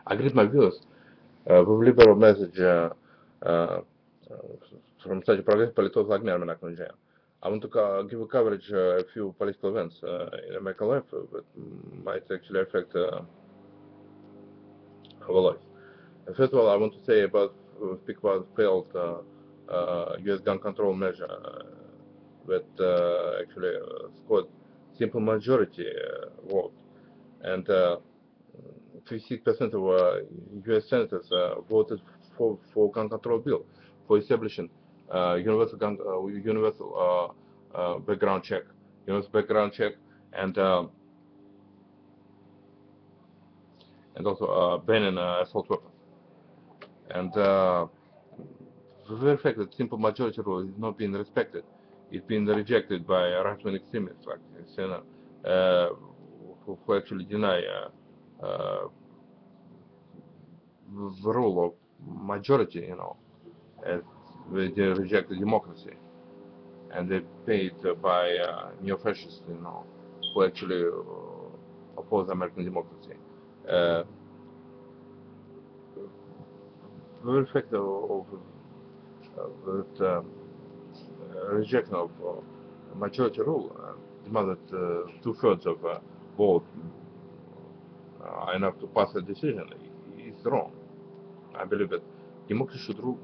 I greet my viewers with liberal message uh, from such a progressive political like me, I want to give a coverage a few political events in American life that might actually affect our life. First of all, I want to say about speak about failed U.S. gun control measure that actually scored simple majority vote, and 56% of U.S. senators voted for gun control bill for establishing universal background check, and uh, and also banning assault weapons. And the very fact that simple majority rule is not being respected, it's been rejected by right-wing extremists like Senna, who actually deny the rule of majority, as they reject the democracy, and they paid by neo-fascists, who actually oppose American democracy. Uh, the very fact of that rejection of majority rule demanded two-thirds of vote enough to pass a decision is wrong. I believe that democracy should rule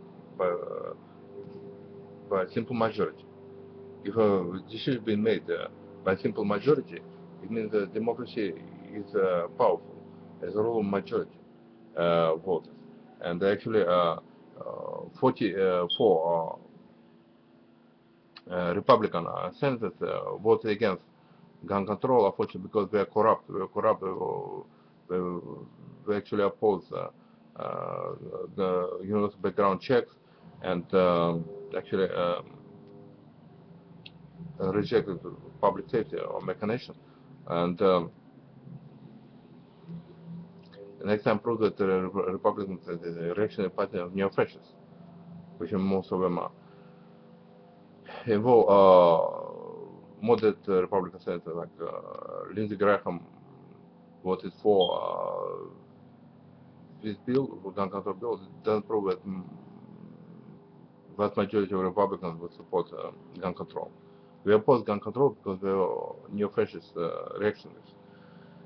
by simple majority. If a decision is being made by simple majority, it means that democracy is powerful as a rule of majority voters. And actually, 44 Republican senators voted against gun control, unfortunately, because they are corrupt. They are corrupt. They actually oppose the universal background checks and actually rejected public safety or mechanism. And the next time proved that the Republicans, the reactionary party of neo-fascists, which most of them are, involve moderate Republican senators like Lindsey Graham voted for this bill, gun control bill. It doesn't prove that vast majority of Republicans would support gun control. We oppose gun control because they are neo-fascist reactionaries.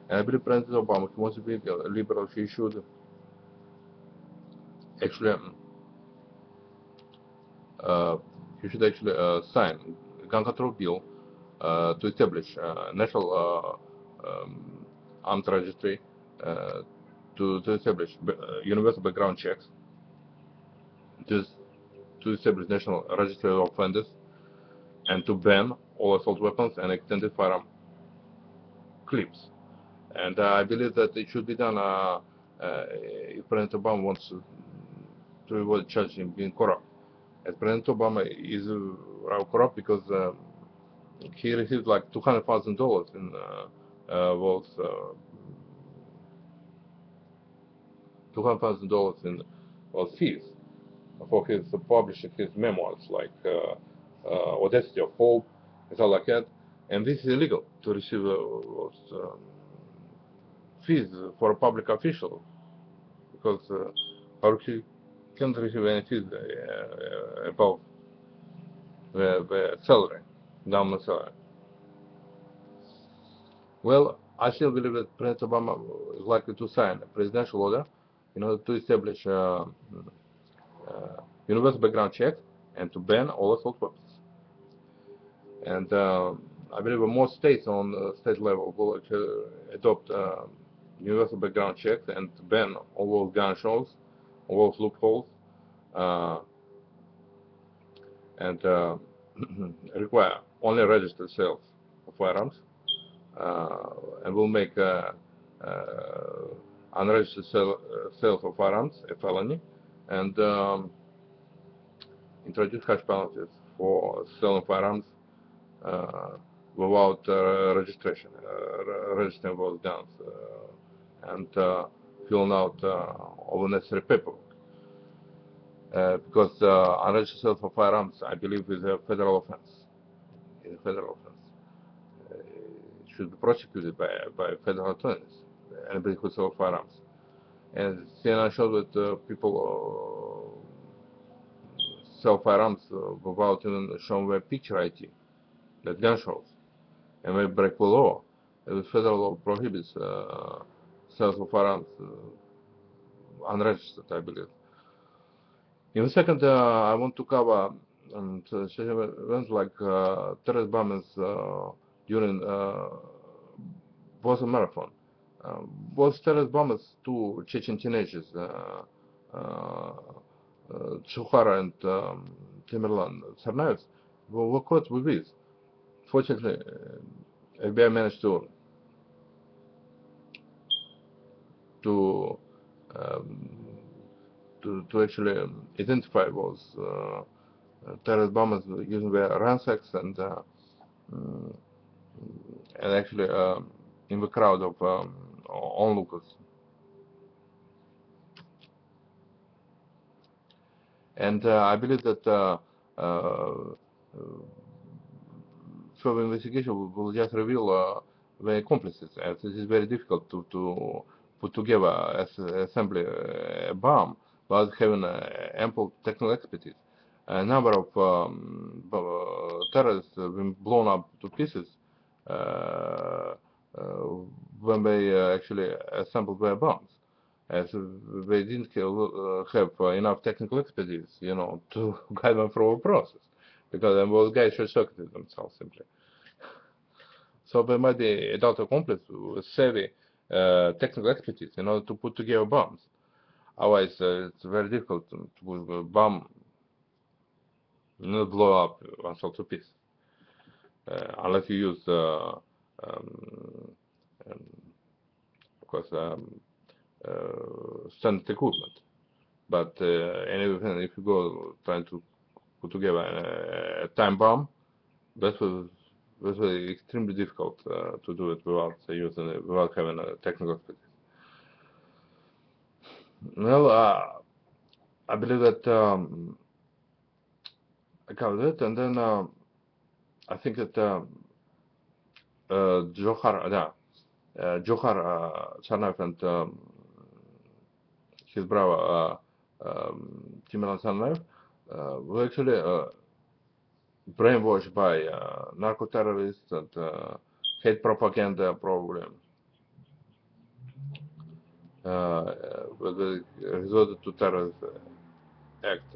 And I believe President Obama, if he wants to be a liberal, he should actually uh, sign a gun control bill to establish national arms registry, uh, to establish universal background checks, to, to establish national registry of offenders, and to ban all assault weapons and extended firearm clips. And I believe that it should be done if President Obama wants to avoid charging being corrupt. As President Obama is corrupt because he received like $200,000 in was $200,000 in fees for his publishing his memoirs like Audacity of Hope and stuff like that. And this is illegal to receive fees for a public official because he can't receive any fees above the salary, government salary. Well, I still believe that President Obama is likely to sign a presidential order in order to establish universal background check and to ban all assault weapons. And I believe more states on state level will adopt universal background checks and ban all those gun shows, all those loopholes, uh, and require only registered sales of firearms, and will make unregistered sales of firearms a felony, and introduce harsh penalties for selling firearms uh, without registration, registering those guns, and filling out all the necessary paperwork. Because unregistered sales of firearms, I believe, is a federal offense. It's a federal offense. It should be prosecuted by federal attorneys. Anybody who sells firearms. And CNN showed that people sell firearms without even showing their picture ID, that gun shows, and they break the law. The federal law prohibits sales of firearms unregistered, I believe. In the second, I want to cover events like terrorist bombings during Boston Marathon. Both terrorist bombers, two Chechen teenagers, Chukhara and Tamerlan Tsarnaev, were caught with this. Fortunately, FBI managed to um, to actually identify those terrorist bombers using their ransacks mm, and actually in the crowd of onlookers. And I believe that further investigation will just reveal the accomplices, as it is very difficult to put together as assembly a bomb without having ample technical expertise. A number of terrorists have been blown up to pieces uh, uh, when they actually assembled their bombs, as they didn't have enough technical expertise, to guide them through the process, because those guys short-circuited themselves simply. So there might be adult accomplice with savvy technical expertise in order to put together bombs. Otherwise, it's very difficult to put a bomb not blow up oneself to pieces, unless you use, of course, standard equipment. But anyway, if you go trying to put together a time bomb, that was extremely difficult to do it without using it, without having a technical expertise. Well, I believe that I covered it, and then I think that Johar Tsarnaev and his brother Timurlan Tsarnaev were actually brainwashed by narco-terrorists and hate propaganda, probably. They resorted to terrorist act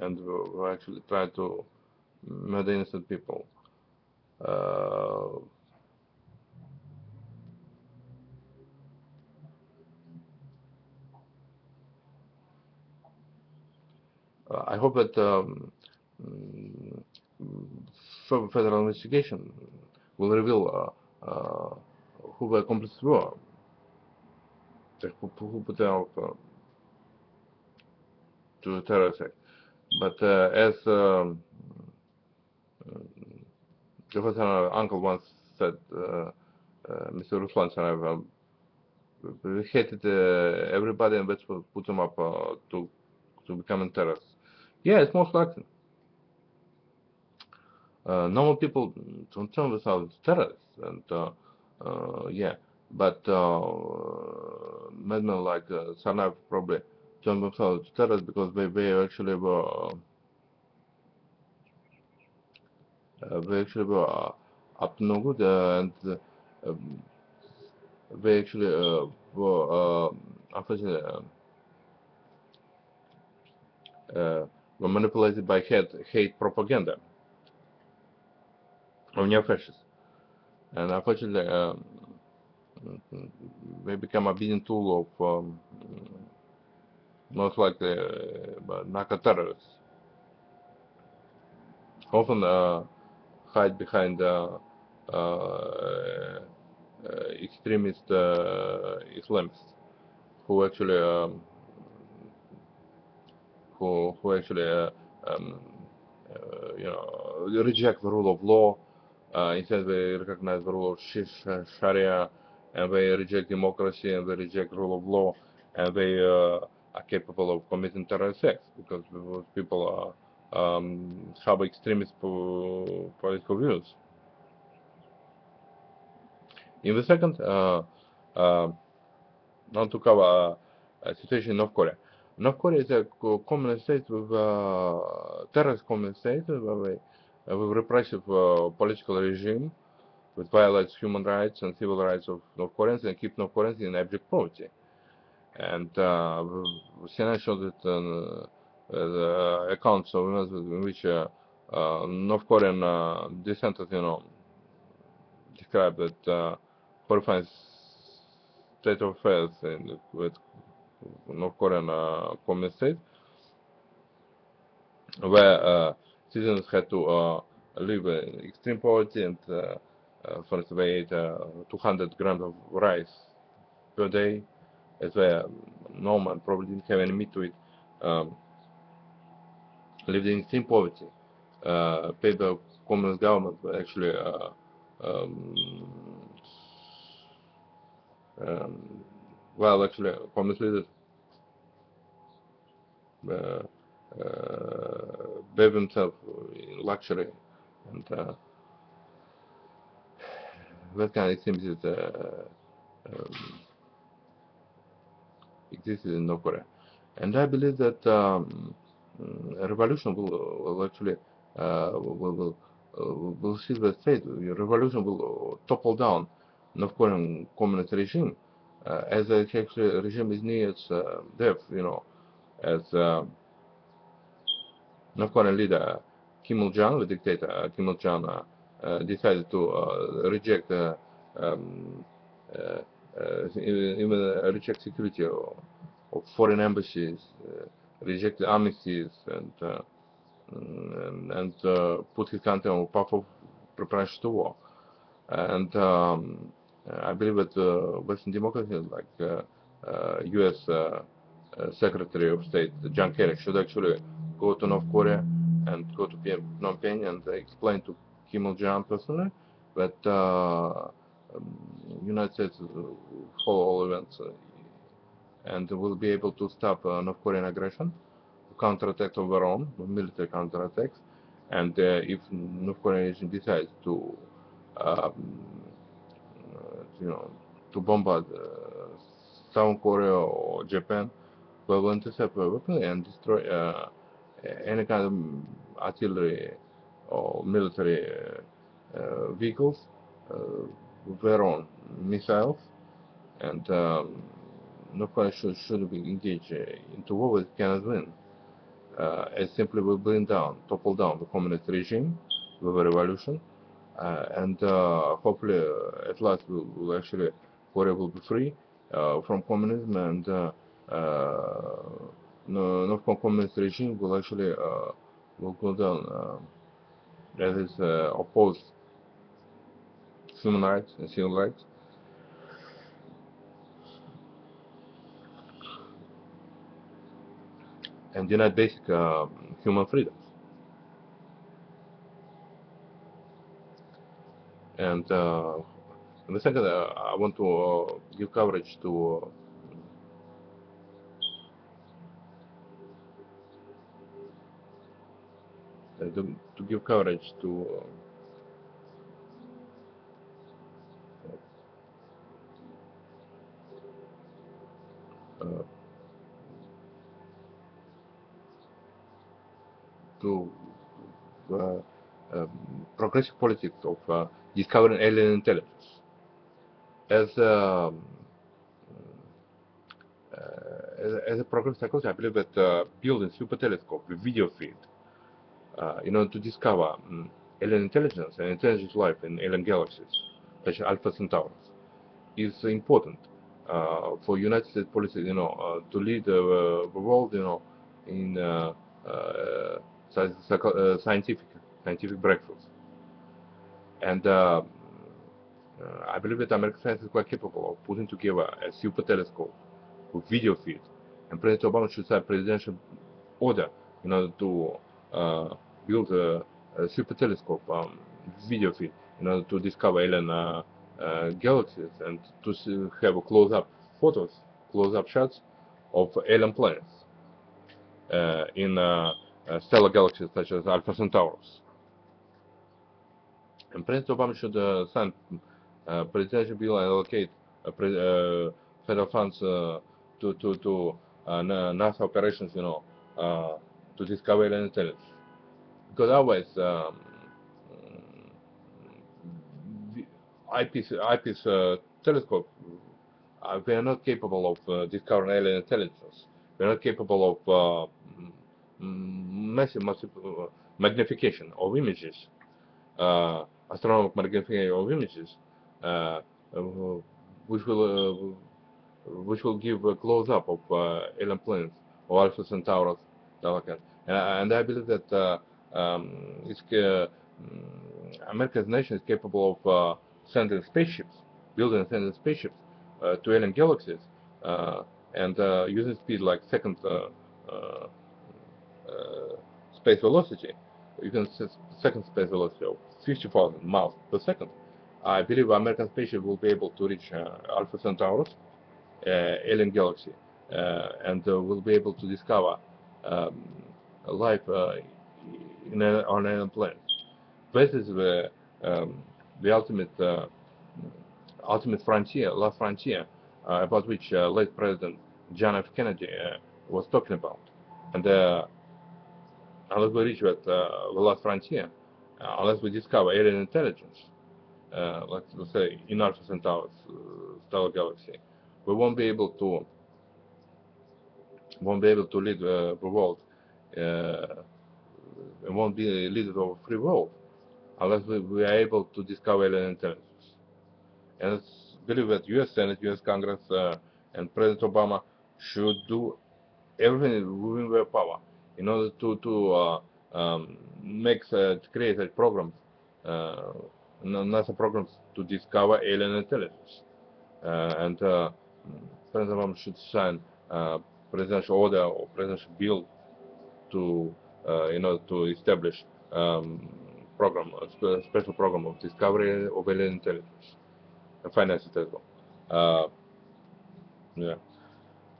and were actually trying to murder innocent people. I hope that federal investigation will reveal who the accomplices were, who put out to the terrorist act. But as Jefferson's uncle once said, Mr. Ruslan Tsarnaev, we hated everybody, and that's what put them up to becoming terrorists. Yeah, it's most likely. Normal people don't turn themselves into terrorists, and yeah, but madmen like Tsarnaev probably turned themselves into terrorists because they actually were up to no good, and um, they actually were unfortunately were manipulated by hate propaganda of neo-fascists, and unfortunately they become a beating tool of most likely narco-terrorists. Often hide behind extremist Islamists who actually um, reject the rule of law. Instead, they recognize the rule of Sharia, and they reject democracy, and they reject rule of law, and they are capable of committing terrorist acts because those people have extremist political views. In the second, not to cover situation in North Korea. North Korea is a communist state with terrorist communist state with repressive political regime, which violates human rights and civil rights of North Koreans and keep North Koreans in abject poverty. And CNN showed that the accounts of events in which North Korean dissenters, described that horrifying state of affairs with North Korean communist state, where citizens had to live in extreme poverty and, for instance, they ate 200 grams of rice per day, as they normal and probably didn't have any meat to eat, lived in extreme poverty, paid the communist government, but actually um, well, actually, communist leaders uh, bathe themselves in luxury, and that kind of extremism um, existed in North Korea. And I believe that a revolution will actually will see the state. The revolution will topple down North Korean communist regime, as the actually regime is near its death. As North Korean leader Kim Il-jong, the dictator Kim Il-jong, decided to reject um, uh, even reject security of foreign embassies, reject the amnesties, and put his country on path of preparation to war. And I believe that Western democracies like U.S. Secretary of State John Kerry should actually go to North Korea and go to Phnom Penh and explain to Kim Il-jong personally that United States follow all events and will be able to stop North Korean aggression, counterattack of their own, military counterattacks, and if North Korea decides to um, to bombard South Korea or Japan, we're going to separate weapons and destroy any kind of artillery or military vehicles with their own missiles, and North Korea should be engaged into war with cannot win. As simply will topple down the communist regime with a revolution, and hopefully at last will actually Korea will be free from communism, and North Korean communist regime will actually will go down as is opposed human rights and civil rights and deny basic human freedoms. And the second, I want to give coverage to give coverage uh, to progressive politics of discovering alien intelligence. As as a progressive psychologist, I believe that building super telescope with video feed in order to discover alien intelligence and intelligent life in alien galaxies, such as Alpha Centaurus, is important for United States policy, to lead the world, in scientific breakthroughs. And I believe that American science is quite capable of putting together a super telescope with video feed, and President Obama should sign presidential order in order to build a super telescope video feed in order to discover alien galaxies and to have a close-up photos, close-up shots of alien planets in stellar galaxies such as Alpha Centaurus. And President Obama should sign presidential bill and allocate federal funds NASA operations, to discover alien intelligence. Because otherwise, the eyepiece telescope, we are not capable of discovering alien intelligence. We are not capable of massive magnification of images, astronomical magnification of images, uh, which will give a close-up of alien planets or Alpha Centaurus, and I believe that America's nation is capable of sending spaceships, building and sending spaceships to alien galaxies, and using speed like second space velocity. You can see second space velocity of 50,000 miles per second. I believe American spaceship will be able to reach Alpha Centaurus, alien galaxy, and will be able to discover life on alien planets. This is the ultimate frontier, last frontier, about which late President John F. Kennedy was talking about. And unless we reach that the last frontier, unless we discover alien intelligence, let's say in Alpha Centaurus stellar galaxy, we won't be able to lead the world. We won't be leaders of a free world unless we are able to discover alien intelligence. And I believe that U.S. Senate, U.S. Congress, and President Obama should do everything within their power in order to create such programs, NASA programs to discover alien intelligence. And President Obama should sign presidential order or presidential bill to to establish program, a special program of discovery of alien intelligence and finance it as well. Yeah,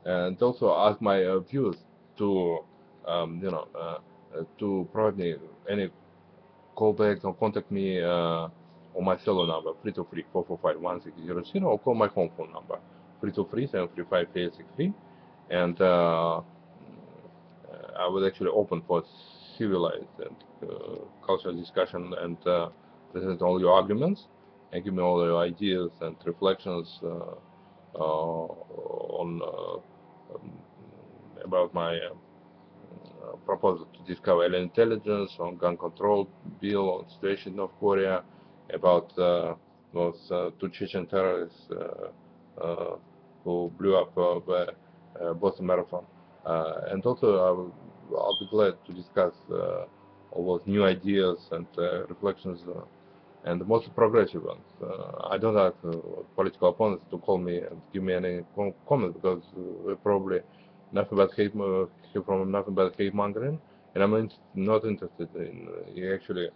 and also ask my viewers to to provide me any callbacks or contact me on my cellular number 323-445-1600 or call my home phone number 323-735-863, and I was actually open for civilized and cultural discussion and present all your arguments and give me all your ideas and reflections on about my proposal to discover alien intelligence, on gun control bill, on situation in North Korea, about those two Chechen terrorists who blew up the Boston Marathon. And also I'll be glad to discuss all those new ideas and reflections and the most progressive ones. I don't ask political opponents to call me and give me any comments because they're probably nothing but hate from nothing but hate mongering, and I'm not interested in actually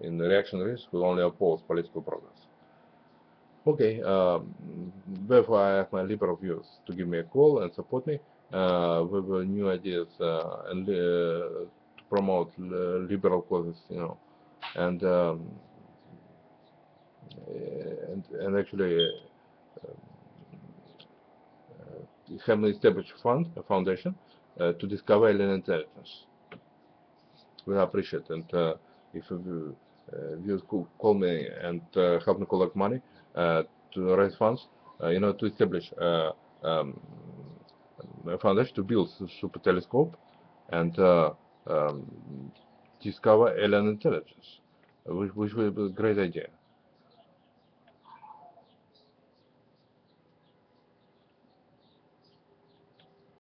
in the reactionaries who only oppose political progress. Okay, therefore I ask my liberal viewers to give me a call and support me with new ideas and to promote liberal causes, and actually have an established a foundation to discover alien intelligence. We appreciate, and if viewers could call me and help me collect money to raise funds, to establish a foundation to build a super telescope and discover alien intelligence, which will be a great idea.